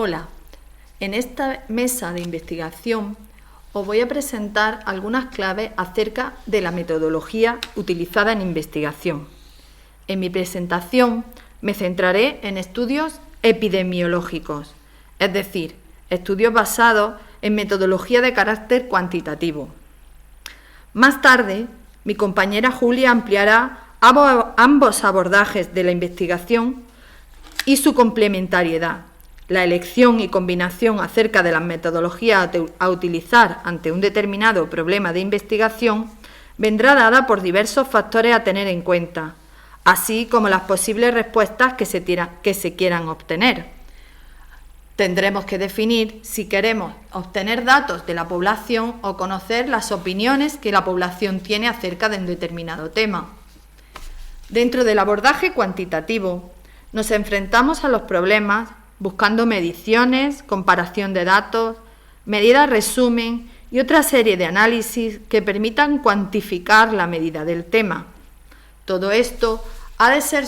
Hola, en esta mesa de investigación os voy a presentar algunas claves acerca de la metodología utilizada en investigación. En mi presentación me centraré en estudios epidemiológicos, es decir, estudios basados en metodología de carácter cuantitativo. Más tarde, mi compañera Julia ampliará ambos abordajes de la investigación y su complementariedad. La elección y combinación acerca de las metodologías a utilizar ante un determinado problema de investigación vendrá dada por diversos factores a tener en cuenta, así como las posibles respuestas que se quieran obtener. Tendremos que definir si queremos obtener datos de la población o conocer las opiniones que la población tiene acerca de un determinado tema. Dentro del abordaje cuantitativo, nos enfrentamos a los problemas buscando mediciones, comparación de datos, medidas resumen y otra serie de análisis que permitan cuantificar la medida del tema. Todo esto ha de ser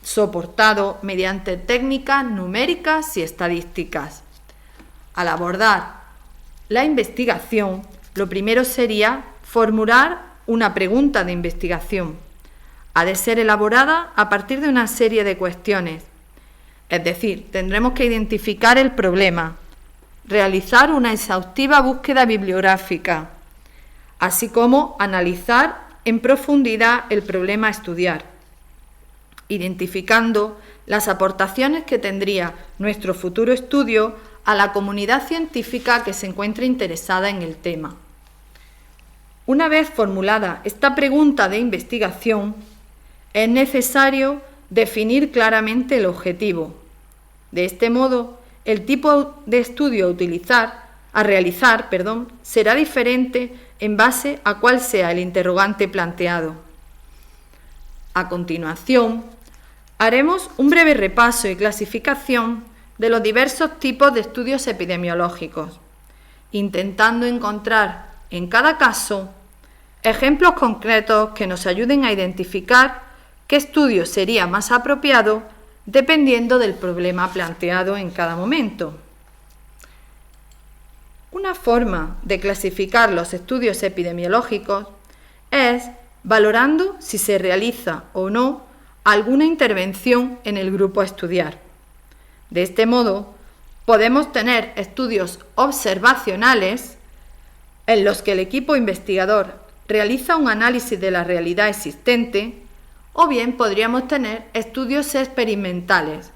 soportado mediante técnicas numéricas y estadísticas. Al abordar la investigación, lo primero sería formular una pregunta de investigación. Ha de ser elaborada a partir de una serie de cuestiones. Es decir, tendremos que identificar el problema, realizar una exhaustiva búsqueda bibliográfica, así como analizar en profundidad el problema a estudiar, identificando las aportaciones que tendría nuestro futuro estudio a la comunidad científica que se encuentre interesada en el tema. Una vez formulada esta pregunta de investigación, es necesario definir claramente el objetivo. De este modo, el tipo de estudio a realizar, será diferente en base a cuál sea el interrogante planteado. A continuación, haremos un breve repaso y clasificación de los diversos tipos de estudios epidemiológicos, intentando encontrar en cada caso ejemplos concretos que nos ayuden a identificar qué estudio sería más apropiado dependiendo del problema planteado en cada momento. Una forma de clasificar los estudios epidemiológicos es valorando si se realiza o no alguna intervención en el grupo a estudiar. De este modo, podemos tener estudios observacionales en los que el equipo investigador realiza un análisis de la realidad existente, o bien podríamos tener estudios experimentales.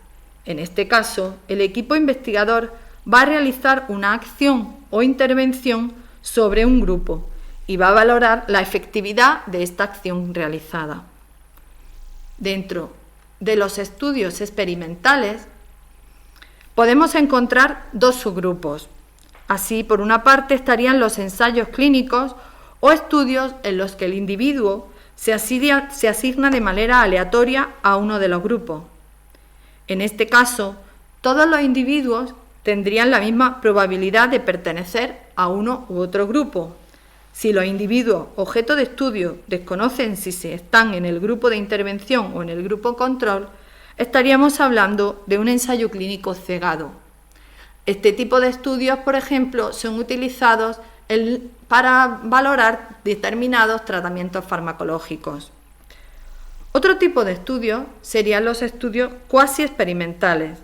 En este caso, el equipo investigador va a realizar una acción o intervención sobre un grupo y va a valorar la efectividad de esta acción realizada. Dentro de los estudios experimentales, podemos encontrar dos subgrupos. Así, por una parte, estarían los ensayos clínicos o estudios en los que el individuo se asigna de manera aleatoria a uno de los grupos. En este caso, todos los individuos tendrían la misma probabilidad de pertenecer a uno u otro grupo. Si los individuos objeto de estudio desconocen si se están en el grupo de intervención o en el grupo control, estaríamos hablando de un ensayo clínico cegado. Este tipo de estudios, por ejemplo, son utilizados para valorar determinados tratamientos farmacológicos. Otro tipo de estudios serían los estudios cuasi experimentales.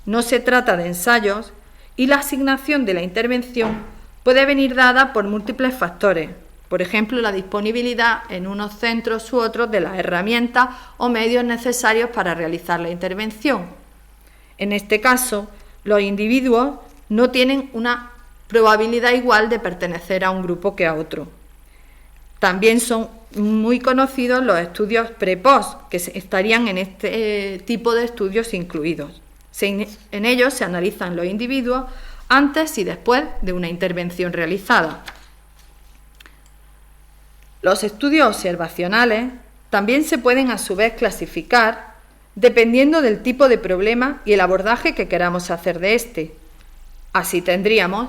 No se trata de ensayos y la asignación de la intervención puede venir dada por múltiples factores, por ejemplo, la disponibilidad en unos centros u otros de las herramientas o medios necesarios para realizar la intervención. En este caso, los individuos no tienen una probabilidad igual de pertenecer a un grupo que a otro. También son muy conocidos los estudios pre-post, que estarían en este tipo de estudios incluidos. En ellos se analizan los individuos antes y después de una intervención realizada. Los estudios observacionales también se pueden a su vez clasificar dependiendo del tipo de problema y el abordaje que queramos hacer de este. Así tendríamos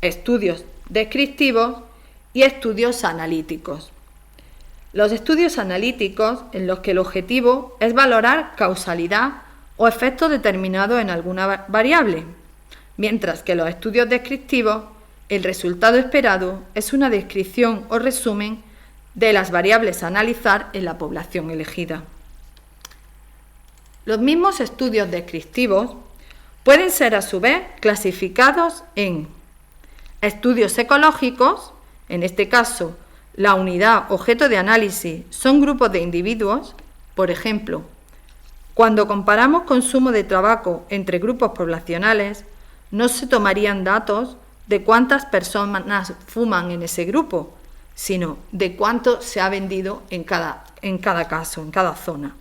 estudios descriptivos y estudios analíticos. Los estudios analíticos, en los que el objetivo es valorar causalidad o efectos determinados en alguna variable. mientras que en los estudios descriptivos el resultado esperado es una descripción o resumen de las variables a analizar en la población elegida. Los mismos estudios descriptivos pueden ser a su vez clasificados en estudios ecológicos, en este caso la unidad objeto de análisis son grupos de individuos, por ejemplo, cuando comparamos consumo de tabaco entre grupos poblacionales, no se tomarían datos de cuántas personas fuman en ese grupo, sino de cuánto se ha vendido en cada caso, en cada zona.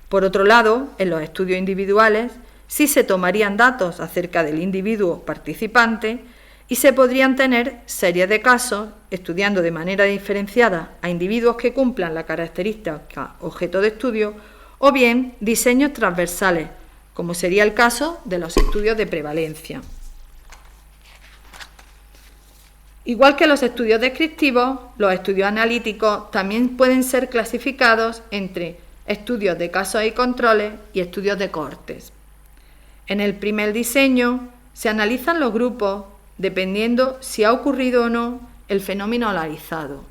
Por otro lado, en los estudios individuales sí se tomarían datos acerca del individuo participante y se podrían tener series de casos estudiando de manera diferenciada a individuos que cumplan la característica objeto de estudio o bien diseños transversales, como sería el caso de los estudios de prevalencia. Igual que los estudios descriptivos, los estudios analíticos también pueden ser clasificados entre estudios de casos y controles y estudios de cohortes. En el primer diseño se analizan los grupos dependiendo si ha ocurrido o no el fenómeno analizado.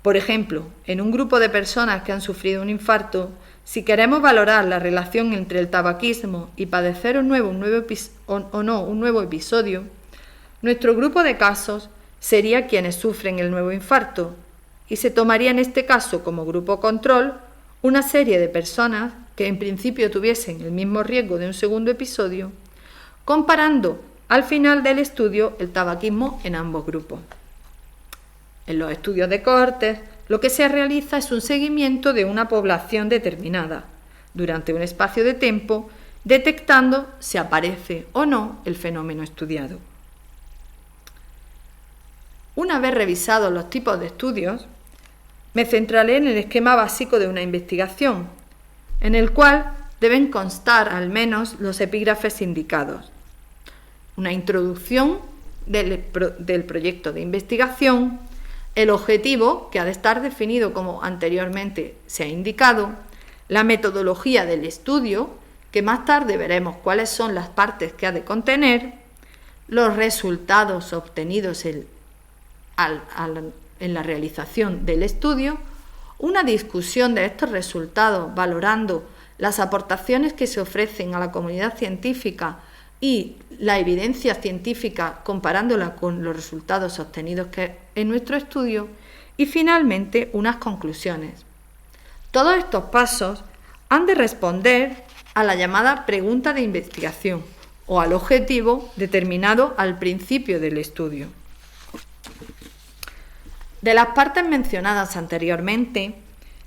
Por ejemplo, en un grupo de personas que han sufrido un infarto, si queremos valorar la relación entre el tabaquismo y padecer un nuevo episodio, nuestro grupo de casos sería quienes sufren el nuevo infarto y se tomaría en este caso como grupo control una serie de personas que en principio tuviesen el mismo riesgo de un segundo episodio, comparando al final del estudio el tabaquismo en ambos grupos. En los estudios de cohortes, lo que se realiza es un seguimiento de una población determinada durante un espacio de tiempo, detectando si aparece o no el fenómeno estudiado. Una vez revisados los tipos de estudios, me centraré en el esquema básico de una investigación, en el cual deben constar al menos los epígrafes indicados. Una introducción del proyecto de investigación, el objetivo, que ha de estar definido como anteriormente se ha indicado, la metodología del estudio, que más tarde veremos cuáles son las partes que ha de contener, los resultados obtenidos en la realización del estudio, una discusión de estos resultados valorando las aportaciones que se ofrecen a la comunidad científica y la evidencia científica comparándola con los resultados obtenidos en nuestro estudio y finalmente unas conclusiones. Todos estos pasos han de responder a la llamada pregunta de investigación o al objetivo determinado al principio del estudio. De las partes mencionadas anteriormente,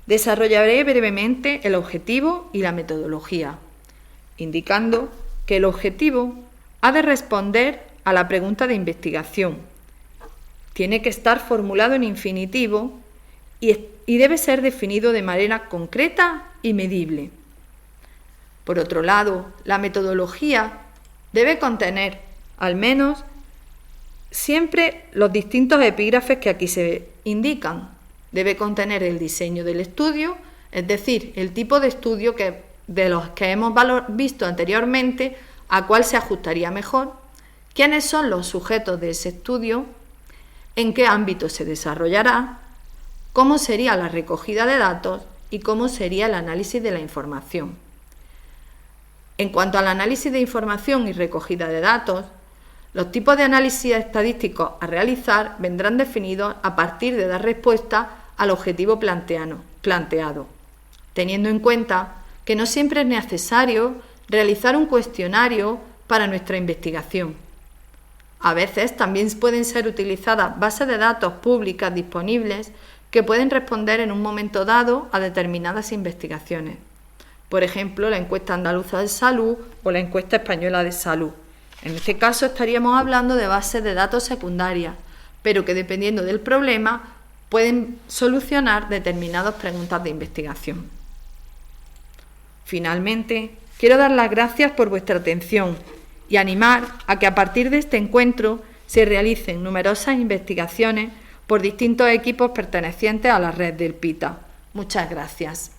desarrollaré brevemente el objetivo y la metodología, indicando que el objetivo ha de responder a la pregunta de investigación. Tiene que estar formulado en infinitivo y debe ser definido de manera concreta y medible. Por otro lado, la metodología debe contener al menos siempre los distintos epígrafes que aquí se indican. Debe contener el diseño del estudio, es decir, el tipo de estudio de los que hemos visto anteriormente, a cuál se ajustaría mejor, quiénes son los sujetos de ese estudio, en qué ámbito se desarrollará, cómo sería la recogida de datos y cómo sería el análisis de la información. En cuanto al análisis de información y recogida de datos, los tipos de análisis estadísticos a realizar vendrán definidos a partir de dar respuesta al objetivo planteado, teniendo en cuenta que no siempre es necesario realizar un cuestionario para nuestra investigación. A veces también pueden ser utilizadas bases de datos públicas disponibles que pueden responder en un momento dado a determinadas investigaciones. Por ejemplo, la encuesta andaluza de salud o la encuesta española de salud. En este caso estaríamos hablando de bases de datos secundarias, pero que dependiendo del problema pueden solucionar determinadas preguntas de investigación. Finalmente, quiero dar las gracias por vuestra atención y animar a que a partir de este encuentro se realicen numerosas investigaciones por distintos equipos pertenecientes a la red del PITA. Muchas gracias.